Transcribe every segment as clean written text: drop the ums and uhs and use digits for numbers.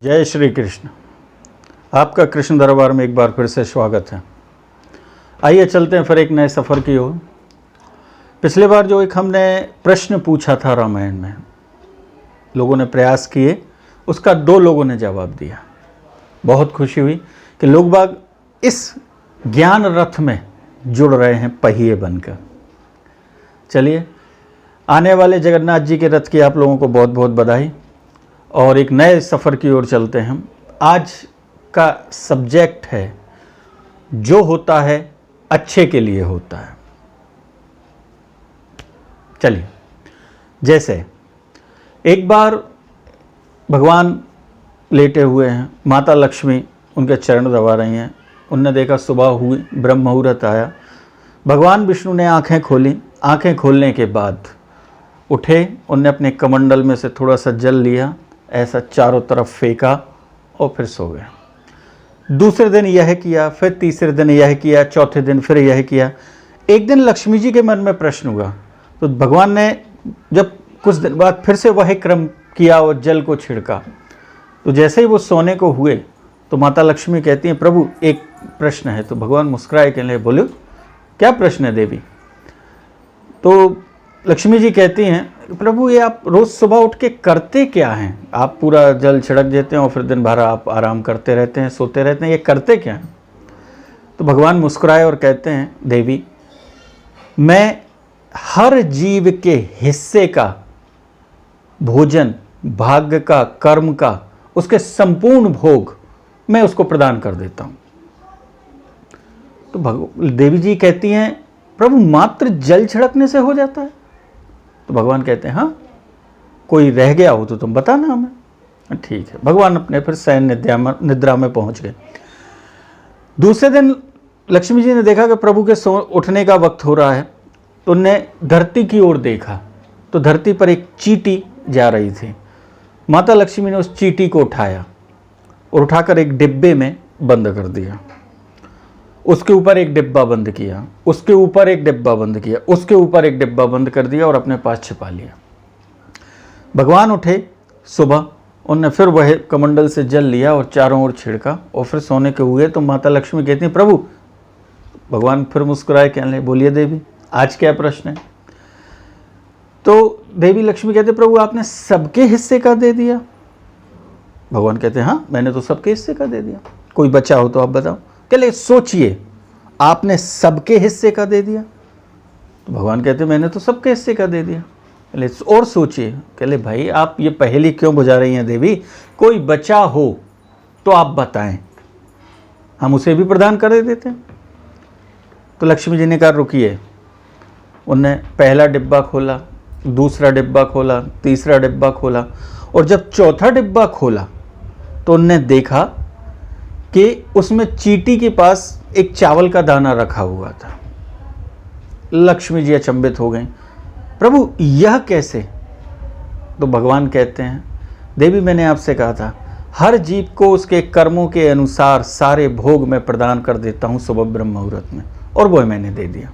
जय श्री कृष्ण। आपका कृष्ण दरबार में एक बार फिर से स्वागत है। आइए चलते हैं फिर एक नए सफ़र की ओर। पिछले बार जो एक हमने प्रश्न पूछा था रामायण में, लोगों ने प्रयास किए, उसका 2 लोगों ने जवाब दिया। बहुत खुशी हुई कि लोग बाग इस ज्ञान रथ में जुड़ रहे हैं पहिए बनकर। चलिए, आने वाले जगन्नाथ जी के रथ की आप लोगों को बहुत बहुत बधाई और एक नए सफ़र की ओर चलते हैं हम। आज का सब्जेक्ट है जो होता है अच्छे के लिए होता है। चलिए, जैसे एक बार भगवान लेटे हुए हैं, माता लक्ष्मी उनके चरण दबा रही हैं। उनने देखा सुबह हुई, ब्रह्म मुहूर्त आया, भगवान विष्णु ने आंखें खोली। आंखें खोलने के बाद उठे, उनने अपने कमंडल में से थोड़ा सा जल लिया, ऐसा चारों तरफ फेंका और फिर सो गए। दूसरे दिन यह किया, फिर तीसरे दिन यह किया, चौथे दिन फिर यह किया। एक दिन लक्ष्मी जी के मन में प्रश्न हुआ, तो भगवान ने जब कुछ दिन बाद फिर से वह क्रम किया और जल को छिड़का, तो जैसे ही वो सोने को हुए तो माता लक्ष्मी कहती हैं, प्रभु एक प्रश्न है। तो भगवान मुस्कुराए, कहने लगे, बोलो क्या प्रश्न है देवी। तो लक्ष्मी जी कहती हैं, प्रभु ये आप रोज़ सुबह उठ के करते क्या हैं? आप पूरा जल छिड़क देते हैं और फिर दिन भर आप आराम करते रहते हैं, सोते रहते हैं, ये करते क्या हैं? तो भगवान मुस्कुराए और कहते हैं, देवी मैं हर जीव के हिस्से का भोजन, भाग्य का, कर्म का, उसके संपूर्ण भोग मैं उसको प्रदान कर देता हूँ। तो देवी जी कहती हैं, प्रभु मात्र जल छिड़कने से हो जाता है? तो भगवान कहते हैं, हाँ, कोई रह गया हो तो तुम बताना हमें। ठीक है। भगवान अपने फिर शयन निद्रा में पहुंच गए। दूसरे दिन लक्ष्मी जी ने देखा कि प्रभु के उठने का वक्त हो रहा है, तो उनने धरती की ओर देखा, तो धरती पर एक चींटी जा रही थी। माता लक्ष्मी ने उस चींटी को उठाया और उठाकर एक डिब्बे में बंद कर दिया। उसके ऊपर एक डिब्बा बंद किया, उसके ऊपर एक डिब्बा बंद किया, उसके ऊपर एक डिब्बा बंद कर दिया और अपने पास छिपा लिया। भगवान उठे सुबह, उनने फिर वह कमंडल से जल लिया और चारों ओर छिड़का और फिर सोने के हुए। तो माता लक्ष्मी कहती हैं, प्रभु। भगवान फिर मुस्कुराए, कहने लगे, बोलिए देवी आज क्या प्रश्न है? तो देवी लक्ष्मी कहते, प्रभु आपने सबके हिस्से का दे दिया। भगवान कहते हैं, हाँ मैंने तो सबके हिस्से का दे दिया, कोई बचा हो तो आप बताओ। कहले सोचिए, आपने सबके हिस्से का दे दिया? तो भगवान कहते, मैंने तो सबके हिस्से का दे दिया। कहले और सोचिए। कहले भाई आप ये पहेली क्यों बुझा रही हैं देवी? कोई बचा हो तो आप बताएं, हम उसे भी प्रदान कर देते हैं। तो लक्ष्मी जी ने कहा रुकिए। उनने पहला डिब्बा खोला, दूसरा डिब्बा खोला, तीसरा डिब्बा खोला और जब चौथा डिब्बा खोला तो उनने देखा कि उसमें चींटी के पास एक चावल का दाना रखा हुआ था। लक्ष्मी जी अचंभित हो गई, प्रभु यह कैसे? तो भगवान कहते हैं, देवी मैंने आपसे कहा था हर जीव को उसके कर्मों के अनुसार सारे भोग मैं प्रदान कर देता हूँ सुबह ब्रह्म मुहूर्त में, और वो मैंने दे दिया।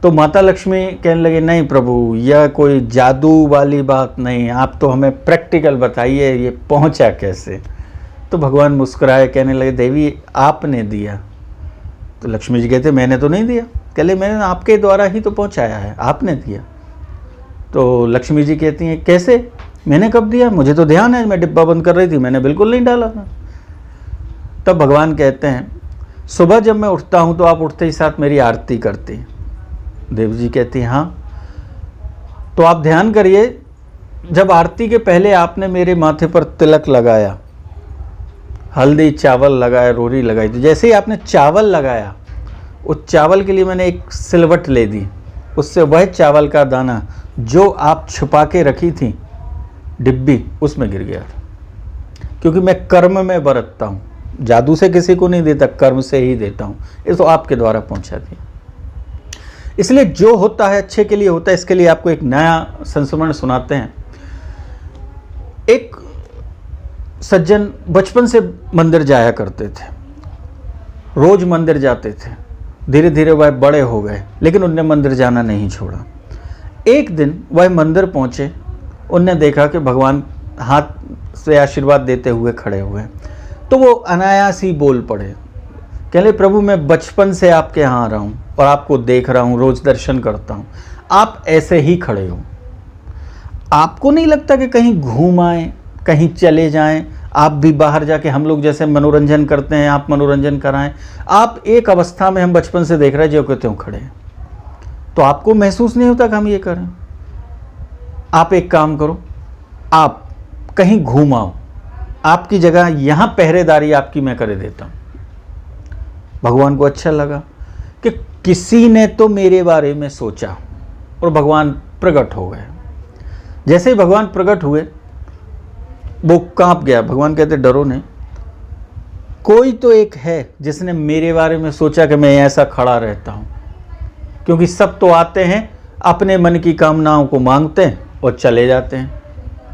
तो माता लक्ष्मी कहने लगे, नहीं प्रभु यह कोई जादू वाली बात नहीं, आप तो हमें प्रैक्टिकल बताइए ये पहुँचा कैसे? तो भगवान मुस्कुराए, कहने लगे, देवी आपने दिया। तो लक्ष्मी जी कहते, मैंने तो नहीं दिया। कहले मैंने आपके द्वारा ही तो पहुंचाया है, आपने दिया। तो लक्ष्मी जी कहती हैं, कैसे? मैंने कब दिया? मुझे तो ध्यान है, मैं डिब्बा बंद कर रही थी, मैंने बिल्कुल नहीं डाला था। तब भगवान कहते हैं, सुबह जब मैं उठता हूँ तो आप उठते ही साथ मेरी आरती करती। देवी जी कहती हैं, हाँ। तो आप ध्यान करिए, जब आरती के पहले आपने मेरे माथे पर तिलक लगाया, हल्दी चावल लगाया, रोरी लगाई, तो जैसे ही आपने चावल लगाया, उस चावल के लिए मैंने एक सिलवट ले दी, उससे वह चावल का दाना जो आप छुपा के रखी थी डिब्बी, उसमें गिर गया था। क्योंकि मैं कर्म में बरतता हूँ, जादू से किसी को नहीं देता, कर्म से ही देता हूँ। ये तो आपके द्वारा पहुँचा थी। इसलिए जो होता है अच्छे के लिए होता है। इसके लिए आपको एक नया संस्मरण सुनाते हैं। एक सज्जन बचपन से मंदिर जाया करते थे, रोज मंदिर जाते थे। धीरे धीरे वह बड़े हो गए, लेकिन उनने मंदिर जाना नहीं छोड़ा। एक दिन वह मंदिर पहुंचे, उनने देखा कि भगवान हाथ से आशीर्वाद देते हुए खड़े हुए। तो वो अनायास ही बोल पड़े, कह ले प्रभु मैं बचपन से आपके यहाँ आ रहा हूँ और आपको देख रहा हूँ, रोज दर्शन करता हूँ, आप ऐसे ही खड़े हो। आपको नहीं लगता कि कहीं घूम आए, कहीं चले जाएं, आप भी बाहर जाके हम लोग जैसे मनोरंजन करते हैं आप मनोरंजन कराएं। आप एक अवस्था में हम बचपन से देख रहे हैं जो कहते हो खड़े हैं, तो आपको महसूस नहीं होता कि हम ये करें? आप एक काम करो, आप कहीं घूम आओ, आपकी जगह यहां पहरेदारी आपकी मैं कर देता हूं। भगवान को अच्छा लगा कि किसी ने तो मेरे बारे में सोचा, और भगवान प्रकट हो गए। जैसे ही भगवान प्रकट हुए वो कांप गया। भगवान कहते डरो नहीं, कोई तो एक है जिसने मेरे बारे में सोचा कि मैं ऐसा खड़ा रहता हूं, क्योंकि सब तो आते हैं अपने मन की कामनाओं को मांगते हैं और चले जाते हैं,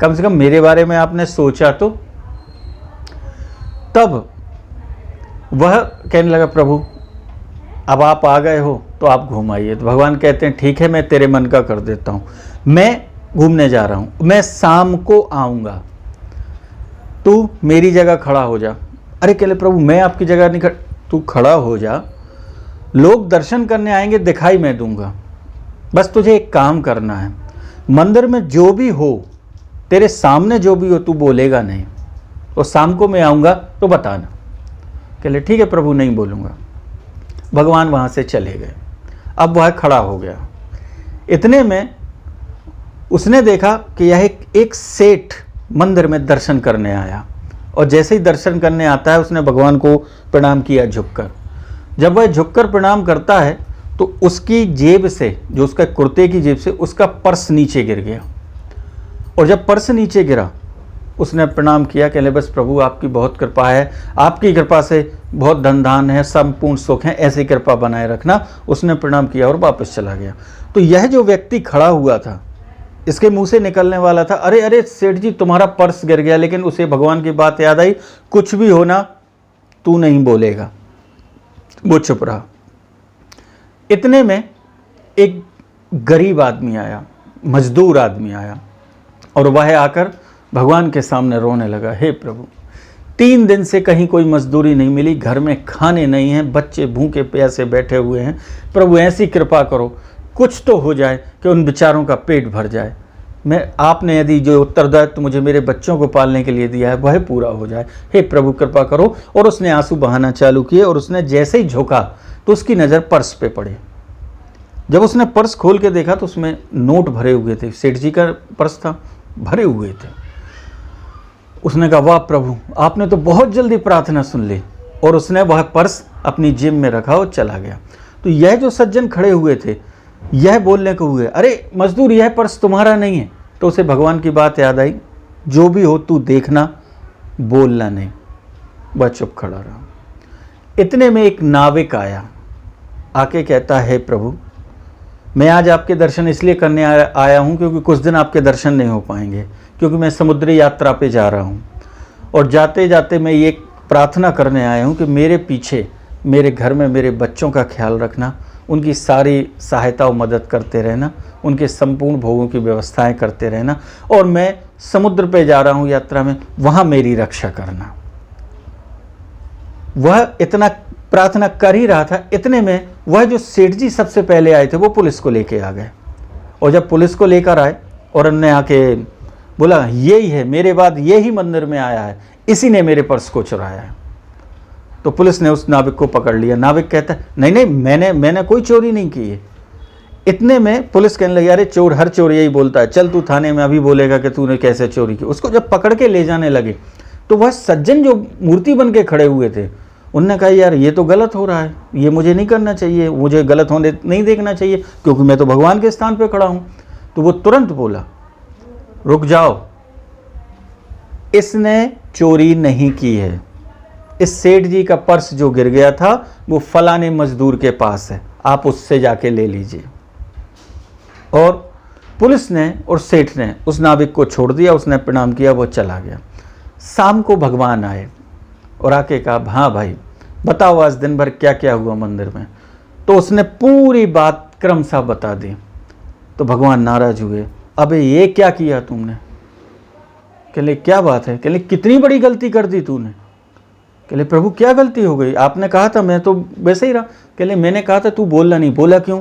कम से कम मेरे बारे में आपने सोचा तो। तब वह कहने लगा प्रभु अब आप आ गए हो तो आप घूम आइए। तो भगवान कहते हैं ठीक है, मैं तेरे मन का कर देता हूं, मैं घूमने जा रहा हूं, मैं शाम को आऊंगा, तू मेरी जगह खड़ा हो जा। अरे कहले प्रभु मैं आपकी जगह नहीं तू खड़ा हो जा, लोग दर्शन करने आएंगे, दिखाई मैं दूंगा, बस तुझे एक काम करना है, मंदिर में जो भी हो, तेरे सामने जो भी हो, तू बोलेगा नहीं, और शाम को मैं आऊंगा तो बताना। कहले ठीक है प्रभु, नहीं बोलूंगा। भगवान वहां से चले गए। अब वह खड़ा हो गया। इतने में उसने देखा कि यह एक सेठ मंदिर में दर्शन करने आया, और जैसे ही दर्शन करने आता है उसने भगवान को प्रणाम किया झुककर। जब वह झुककर प्रणाम करता है तो उसकी जेब से, जो उसका कुर्ते की जेब से, उसका पर्स नीचे गिर गया। और जब पर्स नीचे गिरा उसने प्रणाम किया, कहले बस प्रभु आपकी बहुत कृपा है, आपकी कृपा से बहुत धन धान है, संपूर्ण सुख है, ऐसी कृपा बनाए रखना। उसने प्रणाम किया और वापस चला गया। तो यह जो व्यक्ति खड़ा हुआ था, इसके मुंह से निकलने वाला था अरे अरे सेठ जी तुम्हारा पर्स गिर गया, लेकिन उसे भगवान की बात याद आई, कुछ भी होना तू नहीं बोलेगा, वो चुप रहा। इतने में एक गरीब आदमी आया, मजदूर आदमी आया, और वह आकर भगवान के सामने रोने लगा, हे प्रभु 3 दिन से कहीं कोई मजदूरी नहीं मिली, घर में खाने नहीं हैं, बच्चे भूखे प्यासे बैठे हुए हैं, प्रभु ऐसी कृपा करो कुछ तो हो जाए कि उन बेचारों का पेट भर जाए। मैं आपने यदि जो उत्तरदायित्व मुझे मेरे बच्चों को पालने के लिए दिया है वह पूरा हो जाए, हे प्रभु कृपा करो। और उसने आंसू बहाना चालू किए, और उसने जैसे ही झुका तो उसकी नज़र पर्स पे पड़ी। जब उसने पर्स खोल के देखा तो उसमें नोट भरे हुए थे, सेठ जी का पर्स था, भरे हुए थे। उसने कहा वाह प्रभु आपने तो बहुत जल्दी प्रार्थना सुन ली, और उसने वह पर्स अपनी जेब में रखा और चला गया। तो यह जो सज्जन खड़े हुए थे यह बोलने को हुए, अरे मजदूर यह पर्स तुम्हारा नहीं है। तो उसे भगवान की बात याद आई, जो भी हो तू देखना, बोलना नहीं। वह चुप खड़ा रहा। इतने में एक नाविक आया, आके कहता है प्रभु मैं आज आपके दर्शन इसलिए करने आया हूँ क्योंकि कुछ दिन आपके दर्शन नहीं हो पाएंगे, क्योंकि मैं समुद्री यात्रा पे जा रहा हूँ, और जाते जाते मैं ये प्रार्थना करने आया हूँ कि मेरे पीछे मेरे घर में मेरे बच्चों का ख्याल रखना, उनकी सारी सहायता और मदद करते रहना, उनके संपूर्ण भोगों की व्यवस्थाएं करते रहना, और मैं समुद्र पे जा रहा हूँ यात्रा में, वहाँ मेरी रक्षा करना। वह इतना प्रार्थना कर ही रहा था। इतने में वह जो सेठ जी सबसे पहले आए थे वो पुलिस को लेके आ गए, और जब पुलिस को लेकर आए और उन्होंने आके बोला यही है, मेरे बाद यही मंदिर में आया है, इसी ने मेरे पर्स को चुराया है। तो पुलिस ने उस नाविक को पकड़ लिया। नाविक कहता है नहीं नहीं मैंने कोई चोरी नहीं की है। इतने में पुलिस कहने लगी अरे चोर हर चोर यही बोलता है, चल तू थाने में अभी बोलेगा कि तूने कैसे चोरी की। उसको जब पकड़ के ले जाने लगे तो वह सज्जन जो मूर्ति बन के खड़े हुए थे उनने कहा यार ये तो गलत हो रहा है, ये मुझे नहीं करना चाहिए, मुझे गलत होने नहीं देखना चाहिए, क्योंकि मैं तो भगवान के स्थान पे खड़ा हूं। तो वो तुरंत बोला रुक जाओ, इसने चोरी नहीं की है, इस सेठ जी का पर्स जो गिर गया था वो फलाने मजदूर के पास है, आप उससे जाके ले लीजिए। और पुलिस ने और सेठ ने उस नाविक को छोड़ दिया, उसने प्रणाम किया, वो चला गया। शाम को भगवान आए और आके कहा हाँ भाई बताओ आज दिन भर क्या क्या हुआ मंदिर में। तो उसने पूरी बात क्रमशः बता दी। तो भगवान नाराज हुए, अबे ये क्या किया तुमने? कह ले क्या बात है? कह ले कितनी बड़ी गलती कर दी तूने? कह ले प्रभु क्या गलती हो गई? आपने कहा था मैं तो वैसे ही रहा। कह ले मैंने कहा था तू बोलना नहीं, बोला क्यों?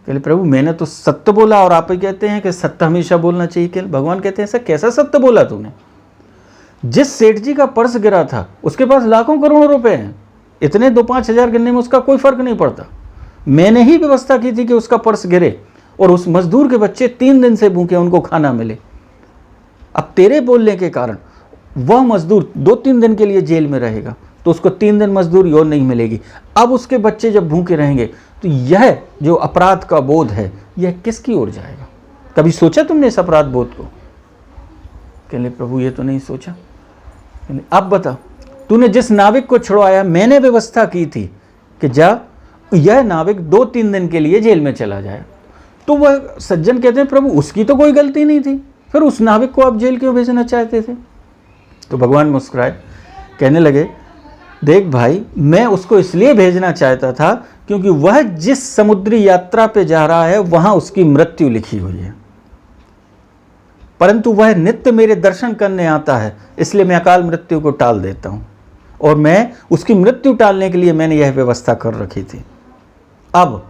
कह ले प्रभु मैंने तो सत्य बोला, और आप ही कहते हैं कि सत्य हमेशा बोलना चाहिए। कह भगवान कहते हैं ऐसा कैसा सत्य बोला तूने? जिस सेठ जी का पर्स गिरा था उसके पास लाखों करोड़ों रुपए हैं, इतने 2-5 हजार गिरने में उसका कोई फर्क नहीं पड़ता। मैंने ही व्यवस्था की थी कि उसका पर्स गिरे और उस मजदूर के बच्चे 3 दिन से भूखे, उनको खाना मिले। अब तेरे बोलने के कारण वह मजदूर 2-3 दिन के लिए जेल में रहेगा, तो उसको 3 दिन मजदूरी और नहीं मिलेगी। अब उसके बच्चे जब भूखे रहेंगे तो यह जो अपराध का बोध है यह किसकी ओर जाएगा? कभी सोचा तुमने इस अपराध बोध को? कहले प्रभु ये तो नहीं सोचा। अब बता, तूने जिस नाविक को छुड़वाया मैंने व्यवस्था की थी कि जा यह नाविक 2-3 दिन के लिए जेल में चला जाए। तो वह सज्जन कहते हैं प्रभु उसकी तो कोई गलती नहीं थी, फिर उस नाविक को आप जेल क्यों भेजना चाहते थे? तो भगवान मुस्कुराए, कहने लगे देख भाई, मैं उसको इसलिए भेजना चाहता था क्योंकि वह जिस समुद्री यात्रा पे जा रहा है वहां उसकी मृत्यु लिखी हुई है, परंतु वह नित्य मेरे दर्शन करने आता है, इसलिए मैं अकाल मृत्यु को टाल देता हूं, और मैं उसकी मृत्यु टालने के लिए मैंने यह व्यवस्था कर रखी थी। अब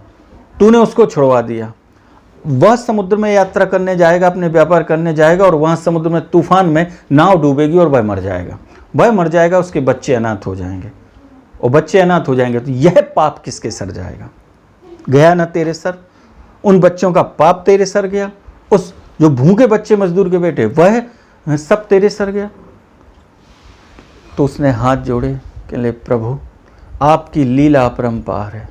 तूने उसको छुड़वा दिया, वह समुद्र में यात्रा करने जाएगा, अपने व्यापार करने जाएगा, और वहां समुद्र में तूफान में नाव डूबेगी और वह मर जाएगा। वह मर जाएगा, उसके बच्चे अनाथ हो जाएंगे, और बच्चे अनाथ हो जाएंगे तो यह पाप किसके सर जाएगा? गया ना तेरे सर, उन बच्चों का पाप तेरे सर गया, उस जो भूखे बच्चे मजदूर के बेटे वह सब तेरे सर गया। तो उसने हाथ जोड़े, कह ले प्रभु आपकी लीला अपरंपार है,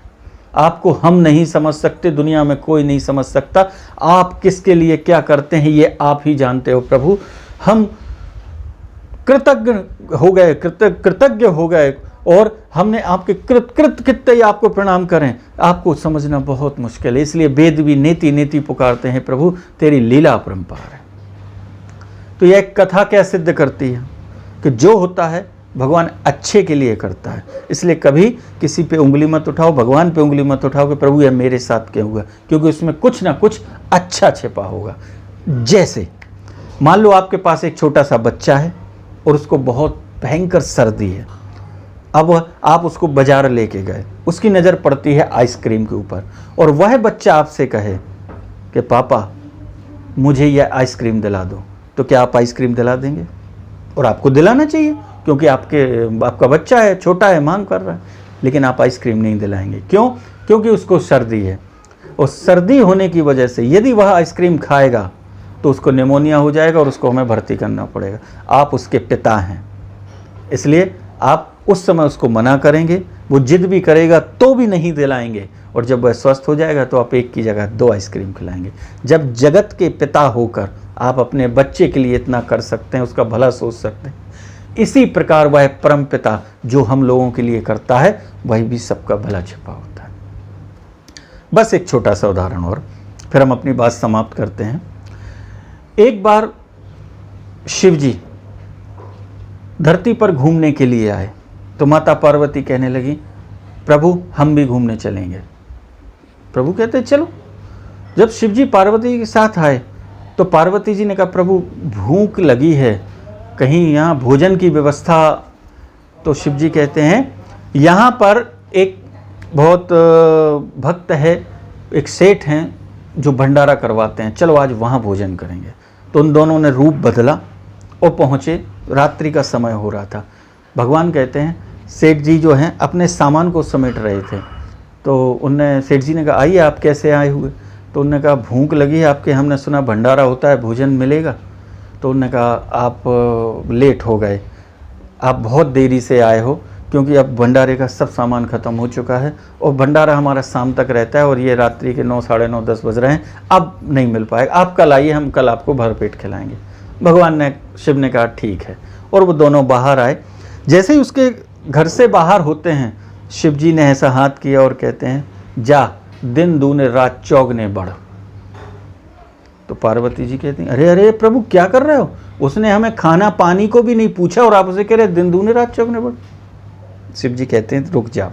आपको हम नहीं समझ सकते, दुनिया में कोई नहीं समझ सकता, आप किसके लिए क्या करते हैं ये आप ही जानते हो प्रभु। हम कृतज्ञ हो गए, कृतज्ञ हो गए, और हमने आपके कृत कितने ही आपको प्रणाम करें, आपको समझना बहुत मुश्किल है, इसलिए वेद भी नेति नेति पुकारते हैं प्रभु तेरी लीला अपरंपार है। तो यह एक कथा क्या सिद्ध करती है कि जो होता है भगवान अच्छे के लिए करता है, इसलिए कभी किसी पे उंगली मत उठाओ, भगवान पे उंगली मत उठाओ कि प्रभु यह मेरे साथ क्यों हुआ, क्योंकि उसमें कुछ ना कुछ अच्छा छिपा होगा। जैसे मान लो आपके पास एक छोटा सा बच्चा है और उसको बहुत भयंकर सर्दी है, अब आप उसको बाजार लेके गए, उसकी नज़र पड़ती है आइसक्रीम के ऊपर, और वह बच्चा आपसे कहे कि पापा मुझे यह आइसक्रीम दिला दो, तो क्या आप आइसक्रीम दिला देंगे? और आपको दिलाना चाहिए क्योंकि आपका बच्चा है, छोटा है, मांग कर रहा है, लेकिन आप आइसक्रीम नहीं दिलाएंगे। क्यों? क्योंकि उसको सर्दी है, और सर्दी होने की वजह से यदि वह आइसक्रीम खाएगा तो उसको निमोनिया हो जाएगा और उसको हमें भर्ती करना पड़ेगा। आप उसके पिता हैं, इसलिए आप उस समय उसको मना करेंगे, वो जिद भी करेगा तो भी नहीं दिलाएंगे, और जब वह स्वस्थ हो जाएगा तो आप एक की जगह 2 आइसक्रीम खिलाएंगे। जब जगत के पिता होकर आप अपने बच्चे के लिए इतना कर सकते हैं, उसका भला सोच सकते हैं, इसी प्रकार वह परम पिता जो हम लोगों के लिए करता है वही भी सबका भला छिपा होता है। बस एक छोटा सा उदाहरण और फिर हम अपनी बात समाप्त करते हैं। एक बार शिव जी धरती पर घूमने के लिए आए, तो माता पार्वती कहने लगी प्रभु हम भी घूमने चलेंगे। प्रभु कहते चलो। जब शिव जी पार्वती के साथ आए तो पार्वती जी ने कहा प्रभु भूख लगी है, कहीं यहाँ भोजन की व्यवस्था। तो शिव जी कहते हैं यहाँ पर एक बहुत भक्त है, एक सेठ हैं जो भंडारा करवाते हैं, चलो आज वहाँ भोजन करेंगे। तो उन दोनों ने रूप बदला और पहुँचे, रात्रि का समय हो रहा था। भगवान कहते हैं सेठ जी जो हैं अपने सामान को समेट रहे थे, तो उनने सेठ जी ने कहा आइए आप कैसे आए हुए? तो उन्होंने कहा भूख लगी है आपके, हमने सुना भंडारा होता है, भोजन मिलेगा। तो उन्होंने कहा आप लेट हो गए, आप बहुत देरी से आए हो, क्योंकि अब भंडारे का सब सामान ख़त्म हो चुका है और भंडारा हमारा शाम तक रहता है और ये रात्रि के 9, साढ़े 9, 10 बज रहे हैं, अब नहीं मिल पाएगा, आप कल आइए, हम कल आपको भरपेट खिलाएंगे। भगवान ने, शिव ने कहा ठीक है, और वो दोनों बाहर आए। जैसे ही उसके घर से बाहर होते हैं शिव जी ने ऐसा हाथ किया और कहते हैं जा दिन दूने रात चौगने बढ़। तो पार्वती जी कहती हैं अरे अरे प्रभु क्या कर रहे हो? उसने हमें खाना पानी को भी नहीं पूछा और आप उसे कह रहे दिन दूने रात चौगने बढ़। शिव जी कहते हैं रुक जाओ,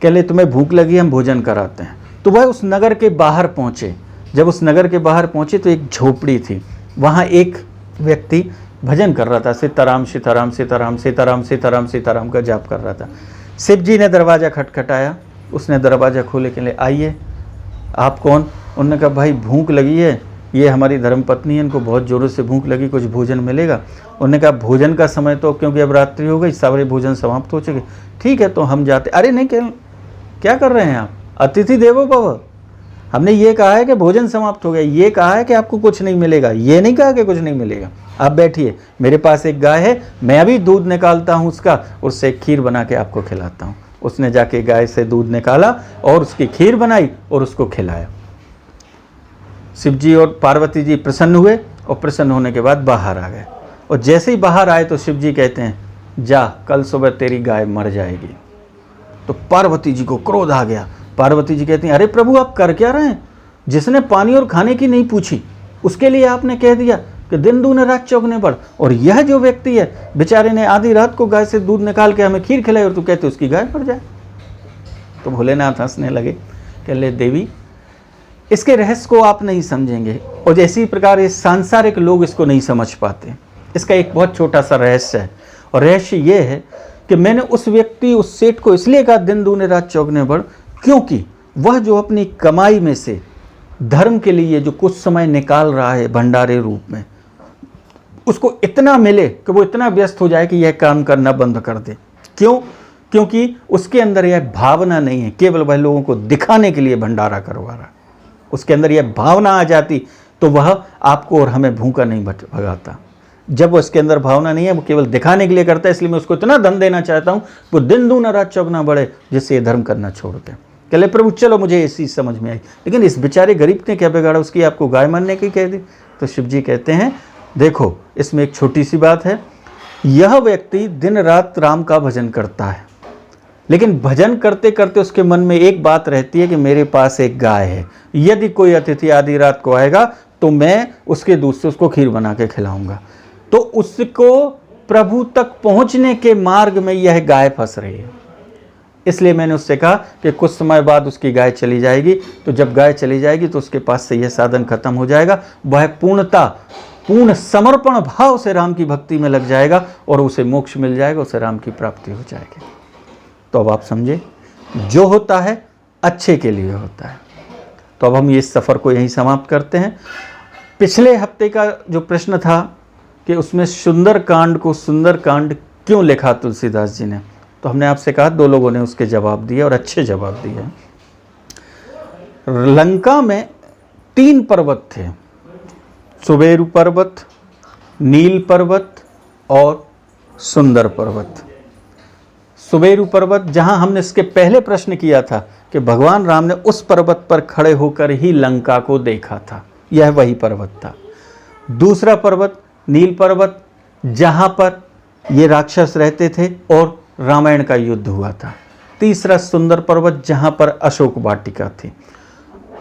कह ले तुम्हें भूख लगी, हम भोजन कराते हैं। तो वह उस नगर के बाहर पहुंचे। जब उस नगर के बाहर पहुंचे तो एक झोपड़ी थी, वहाँ एक व्यक्ति भजन कर रहा था, सीताराम सीताराम सीताराम सीताराम सीताराम सीताराम का जाप कर रहा था। शिव जी ने दरवाज़ा खटखटाया, उसने दरवाज़ा खोले के लिए, आइए आप कौन? उन्होंने कहा भाई भूख लगी है, ये हमारी धर्मपत्नी है, इनको बहुत ज़ोरों से भूख लगी, कुछ भोजन मिलेगा? उन्होंने कहा भोजन का समय तो, क्योंकि अब रात्रि हो गई, सारे भोजन समाप्त हो चुके, ठीक है तो हम जाते। अरे नहीं, क्या कर रहे हैं आप? अतिथि देवो भव। हमने ये कहा है कि भोजन समाप्त हो गया, ये कहा है कि आपको कुछ नहीं मिलेगा, ये नहीं कहा कि कुछ नहीं मिलेगा। आप बैठिए, मेरे पास एक गाय है, मैं अभी दूध निकालता हूँ उसका, उससे खीर बना के आपको खिलाता हूँ। उसने जाके गाय से दूध निकाला और उसकी खीर बनाई और उसको खिलाया। शिव जी और पार्वती जी प्रसन्न हुए और प्रसन्न होने के बाद बाहर आ गए। और जैसे ही बाहर आए तो शिव जी कहते हैं जा, कल सुबह तेरी गाय मर जाएगी। तो पार्वती जी को क्रोध आ गया। पार्वती जी कहती हैं अरे प्रभु आप कर क्या रहे हैं? जिसने पानी और खाने की नहीं पूछी उसके लिए आपने कह दिया कि दिन दूने रात चौगने पड़, और यह जो व्यक्ति है बेचारे ने आधी रात को गाय से दूध निकाल के हमें खीर खिलाई और तू कहते उसकी गाय मर जाए। तो भोलेनाथ हंसने लगे, कह ले देवी इसके रहस्य को आप नहीं समझेंगे, और इसी प्रकार ये सांसारिक लोग इसको नहीं समझ पाते। इसका एक बहुत छोटा सा रहस्य है, और रहस्य ये है कि मैंने उस व्यक्ति, उस सेठ को इसलिए कहा दिन दूने रात चौगने पड़, क्योंकि वह जो अपनी कमाई में से धर्म के लिए जो कुछ समय निकाल रहा है भंडारे रूप में, उसको इतना मिले कि वो इतना व्यस्त हो जाए कि यह काम करना बंद कर दे। क्यों? क्योंकि उसके अंदर यह भावना नहीं है, केवल वह लोगों को दिखाने के लिए भंडारा करवा रहा। उसके अंदर यह भावना आ जाती तो वह आपको और हमें भूखा नहीं भगाता। जब वो इसके अंदर भावना नहीं है, वो केवल दिखाने के लिए करता है, इसलिए मैं उसको इतना धन देना चाहता हूँ वो दिन दूना रात चौगना बढ़े, जिससे ये धर्म करना छोड़ दे। कहले प्रभु चलो मुझे ये चीज़ समझ में आई, लेकिन इस बेचारे गरीब ने क्या बिगाड़ा, उसकी आपको गाय मारने की कह दी? तो शिव जी कहते हैं देखो इसमें एक छोटी सी बात है, यह व्यक्ति दिन रात राम का भजन करता है, लेकिन भजन करते करते उसके मन में एक बात रहती है कि मेरे पास एक गाय है, यदि कोई अतिथि आधी रात को आएगा तो मैं उसके दूध से उसको खीर बना के खिलाऊंगा। तो उसको प्रभु तक पहुंचने के मार्ग में यह गाय फंस रही है। इसलिए मैंने उससे कहा कि कुछ समय बाद उसकी गाय चली जाएगी, तो जब गाय चली जाएगी तो उसके पास से यह साधन खत्म हो जाएगा, वह पूर्ण समर्पण भाव से राम की भक्ति में लग जाएगा और उसे मोक्ष मिल जाएगा, उसे राम की प्राप्ति हो जाएगी। तो अब आप समझे, जो होता है अच्छे के लिए होता है। तो अब हम ये सफ़र को यहीं समाप्त करते हैं। पिछले हफ्ते का जो प्रश्न था कि उसमें सुंदरकांड को सुंदरकांड क्यों लिखा तुलसीदास जी ने, तो हमने आपसे कहा दो लोगों ने उसके जवाब दिए और अच्छे जवाब दिए। लंका में 3 पर्वत थे, सुमेरु पर्वत, नील पर्वत और सुंदर पर्वत। सुमेरु पर्वत, जहां हमने इसके पहले प्रश्न किया था कि भगवान राम ने उस पर्वत पर खड़े होकर ही लंका को देखा था, यह वही पर्वत था। दूसरा पर्वत नील पर्वत, जहां पर ये राक्षस रहते थे और रामायण का युद्ध हुआ था। तीसरा सुंदर पर्वत, जहां पर अशोक वाटिका थी।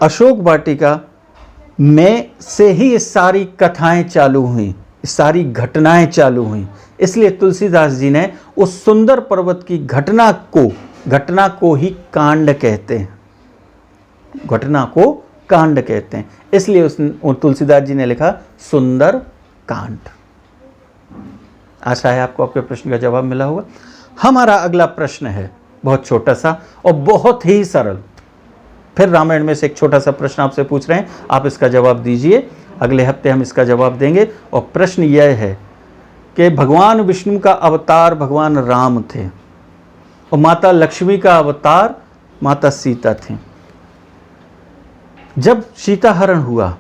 अशोक वाटिका में से ही ये सारी कथाएं चालू हुई, सारी घटनाएं चालू हुई। इसलिए तुलसीदास जी ने उस सुंदर पर्वत की घटना को ही कांड कहते हैं, घटना को कांड कहते हैं। इसलिए तुलसीदास जी ने लिखा सुंदर कांड। आशा है आपको आपके प्रश्न का जवाब मिला होगा। हमारा अगला प्रश्न है बहुत छोटा सा और बहुत ही सरल। फिर रामायण में से एक छोटा सा प्रश्न आपसे पूछ रहे हैं, आप इसका जवाब दीजिए। अगले हफ्ते हम इसका जवाब देंगे। और प्रश्न यह है कि भगवान विष्णु का अवतार भगवान राम थे और माता लक्ष्मी का अवतार माता सीता थी। जब सीता हरण हुआ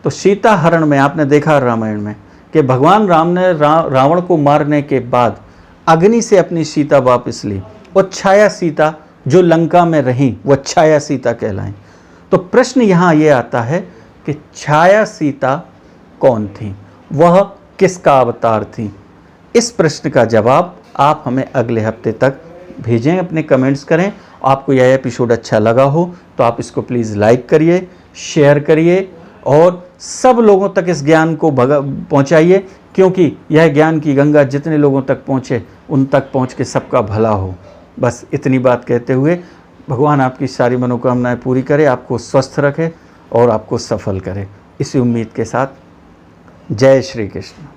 तो सीता हरण में आपने देखा रामायण में कि भगवान राम ने रावण को मारने के बाद अग्नि से अपनी सीता वापस ली और छाया सीता जो लंका में रही वह छाया सीता कहलाएं। तो प्रश्न यहाँ ये आता है कि छाया सीता कौन थी, वह किसका अवतार थी? इस प्रश्न का जवाब आप हमें अगले हफ्ते तक भेजें, अपने कमेंट्स करें। आपको यह एपिसोड अच्छा लगा हो तो आप इसको प्लीज़ लाइक करिए, शेयर करिए और सब लोगों तक इस ज्ञान को पहुंचाइए, क्योंकि यह ज्ञान की गंगा जितने लोगों तक पहुंचे उन तक पहुंच के सबका भला हो। बस इतनी बात कहते हुए भगवान आपकी सारी मनोकामनाएं पूरी करे, आपको स्वस्थ रखे और आपको सफल करे। इसी उम्मीद के साथ जय श्री कृष्ण।